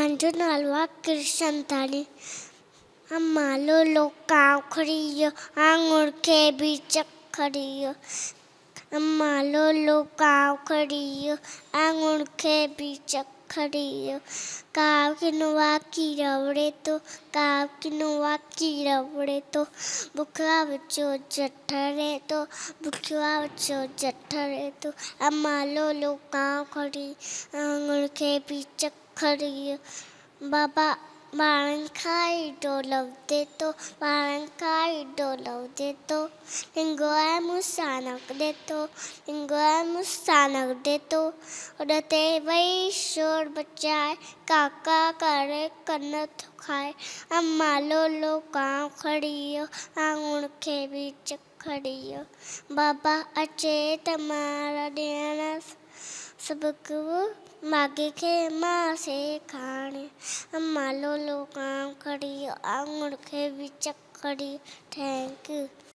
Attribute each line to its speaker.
Speaker 1: मुंहिंजो नालो आहे कृष्णतानी। अम्मा लो कांव खड़ी वियो, आंगुर खे बि चखड़ी वियो। अम्मा लो कांव खड़ी वियो, आंगुर खे बि चखड़ी वियो। कांव किनो वाकी रवड़े तो, कांव किनो वाकी रवड़े तो, बुखिया बच्चो जठरे तो, बुखिया बच्चो जठरे तो। अम्मा लो कांव खड़ी, आंगुर खे बि चखड़ी वियो। बाबा ॿारनि खां डोलवदे तो, ॿारनि खां डोलवदे तो, लिंगो आहे मूंसां नकदे तो, लिंगो आहे मूंसां नकदे तो। उॾते वेही शोर मचाए, काका करे कन थो खाए। अम्मा लो कांव खड़ी वियो, आंगुर खे बि चखड़ी वियो। बाबा अचे त मार ॾियण, सबक़ु माॻे खे मां सेखारियो। अम्मा लो कांव खड़ी वियो, आंगुर खे बि चखड़ी। Thank U.